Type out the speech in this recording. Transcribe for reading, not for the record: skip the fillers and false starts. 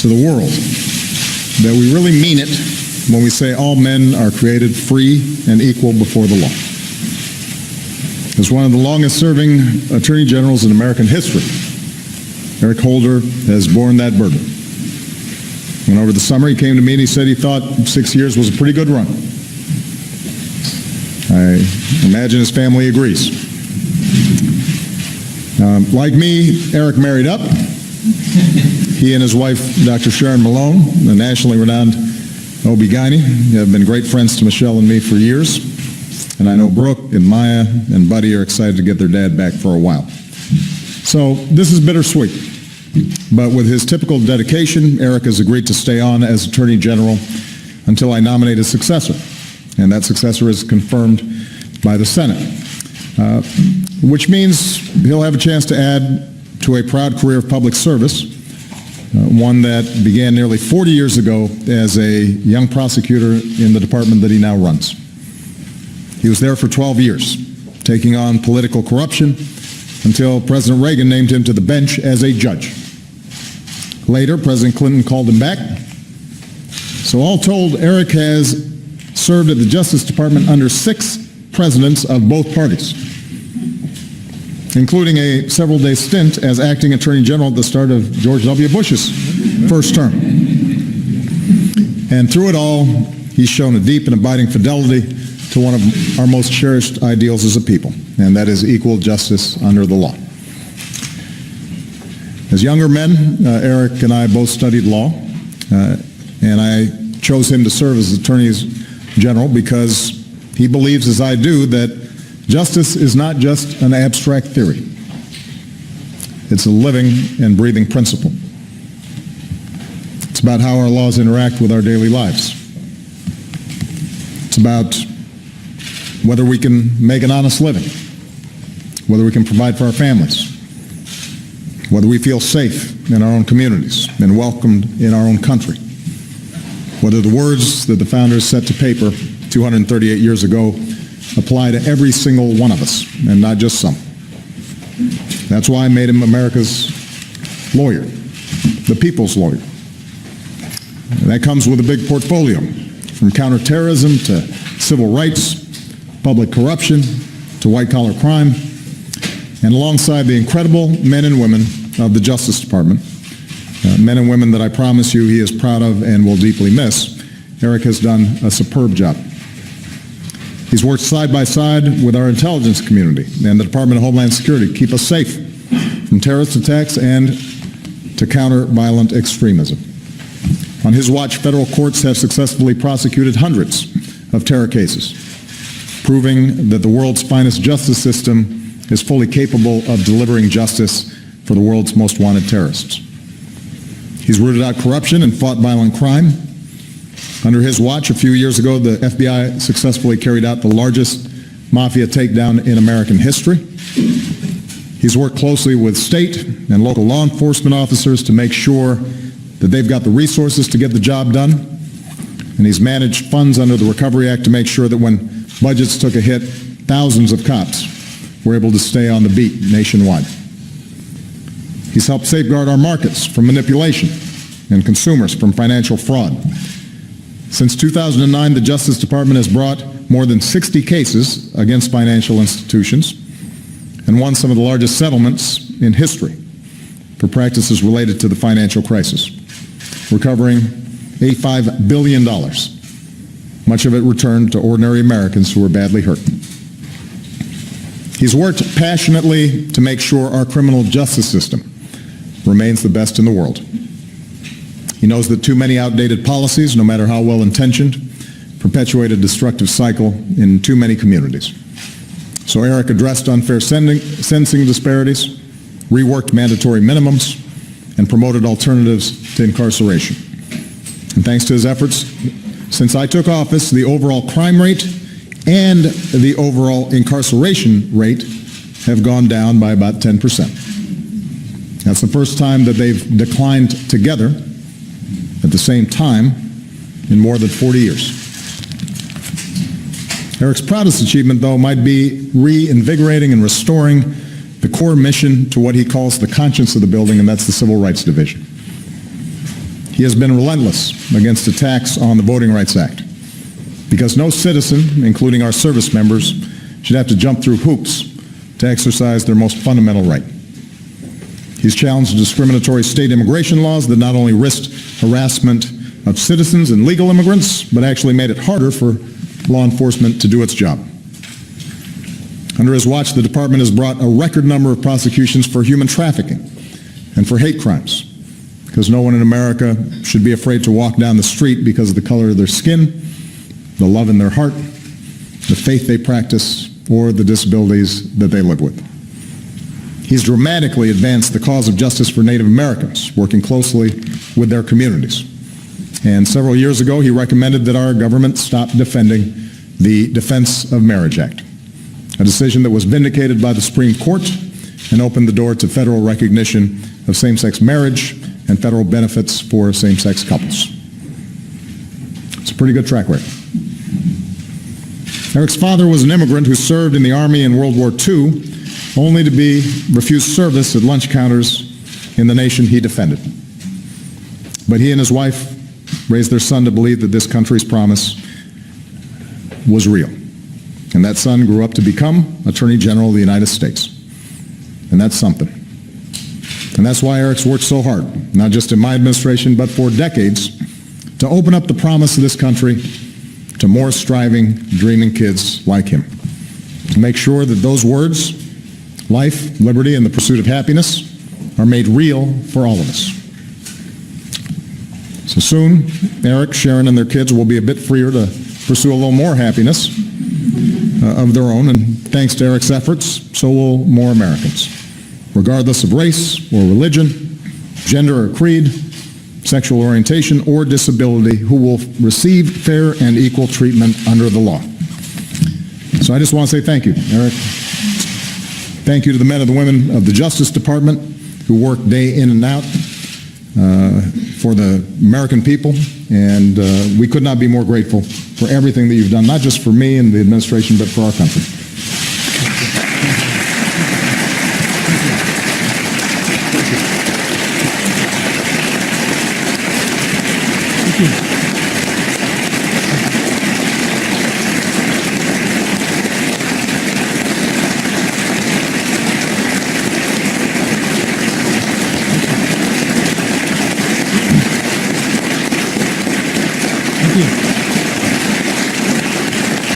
to the world that we really mean it when we say all men are created free and equal before the law. As one of the longest-serving attorney generals in American history, Eric Holder has borne that burden. And over the summer, he came to me and he said he thought 6 years was a pretty good run. I imagine his family agrees. Like me, Eric married up. He and his wife, Dr. Sharon Malone, the nationally renowned OB-GYN, have been great friends to Michelle and me for years. And I know Brooke and Maya and Buddy are excited to get their dad back for a while. So this is bittersweet. But with his typical dedication, Eric has agreed to stay on as Attorney General until I nominate a successor. And that successor is confirmed by the Senate, which means he'll have a chance to add to a proud career of public service, one that began nearly 40 years ago as a young prosecutor in the department that he now runs. He was there for 12 years, taking on political corruption until President Reagan named him to the bench as a judge. Later, President Clinton called him back. So all told, Eric has served at the Justice Department under 6 presidents of both parties, including a several-day stint as acting Attorney General at the start of George W. Bush's first term. And through it all, he's shown a deep and abiding fidelity to one of our most cherished ideals as a people, and that is equal justice under the law. As younger men, Eric and I both studied law, and I chose him to serve as Attorney General because he believes, as I do, that justice is not just an abstract theory. It's a living and breathing principle. It's about how our laws interact with our daily lives. It's about whether we can make an honest living, whether we can provide for our families, whether we feel safe in our own communities and welcomed in our own country, whether the words that the founders set to paper 238 years ago apply to every single one of us, and not just some. That's why I made him America's lawyer, the people's lawyer. And that comes with a big portfolio, from counterterrorism to civil rights, public corruption to white-collar crime, and alongside the incredible men and women of the Justice Department, men and women that I promise you he is proud of and will deeply miss, Eric has done a superb job. He's worked side by side with our intelligence community and the Department of Homeland Security to keep us safe from terrorist attacks and to counter violent extremism. On his watch, federal courts have successfully prosecuted hundreds of terror cases, proving that the world's finest justice system is fully capable of delivering justice for the world's most wanted terrorists. He's rooted out corruption and fought violent crime. Under his watch, a few years ago, the FBI successfully carried out the largest mafia takedown in American history. He's worked closely with state and local law enforcement officers to make sure that they've got the resources to get the job done. And he's managed funds under the Recovery Act to make sure that when budgets took a hit, thousands of cops were able to stay on the beat nationwide. He's helped safeguard our markets from manipulation and consumers from financial fraud. Since 2009, the Justice Department has brought more than 60 cases against financial institutions and won some of the largest settlements in history for practices related to the financial crisis, recovering $85 billion, much of it returned to ordinary Americans who were badly hurt. He's worked passionately to make sure our criminal justice system remains the best in the world. He knows that too many outdated policies, no matter how well-intentioned, perpetuate a destructive cycle in too many communities. So Eric addressed unfair sentencing disparities, reworked mandatory minimums, and promoted alternatives to incarceration. And thanks to his efforts, since I took office, the overall crime rate and the overall incarceration rate have gone down by about 10%. That's the first time that they've declined together at the same time in more than 40 years. Eric's proudest achievement, though, might be reinvigorating and restoring the core mission to what he calls the conscience of the building, and that's the Civil Rights Division. He has been relentless against attacks on the Voting Rights Act, because no citizen, including our service members, should have to jump through hoops to exercise their most fundamental right. He's challenged discriminatory state immigration laws that not only risked harassment of citizens and legal immigrants, but actually made it harder for law enforcement to do its job. Under his watch, the department has brought a record number of prosecutions for human trafficking and for hate crimes, because no one in America should be afraid to walk down the street because of the color of their skin, the love in their heart, the faith they practice, or the disabilities that they live with. He's dramatically advanced the cause of justice for Native Americans, working closely with their communities. And several years ago, he recommended that our government stop defending the Defense of Marriage Act, a decision that was vindicated by the Supreme Court and opened the door to federal recognition of same-sex marriage and federal benefits for same-sex couples. It's a pretty good track record. Eric's father was an immigrant who served in the Army in World War II, only to be refused service at lunch counters in the nation he defended. But he and his wife raised their son to believe that this country's promise was real. And that son grew up to become Attorney General of the United States. And that's something. And that's why Eric's worked so hard, not just in my administration, but for decades, to open up the promise of this country to more striving, dreaming kids like him. To make sure that those words, life, liberty, and the pursuit of happiness, are made real for all of us. So soon, Eric, Sharon, and their kids will be a bit freer to pursue a little more happiness of their own, and thanks to Eric's efforts, so will more Americans, regardless of race or religion, gender or creed, sexual orientation, or disability, who will receive fair and equal treatment under the law. So I just want to say thank you, Eric. Thank you to the men and the women of the Justice Department who work day in and out for the American people, and we could not be more grateful for everything that you've done, not just for me and the administration, but for our country. Thank you.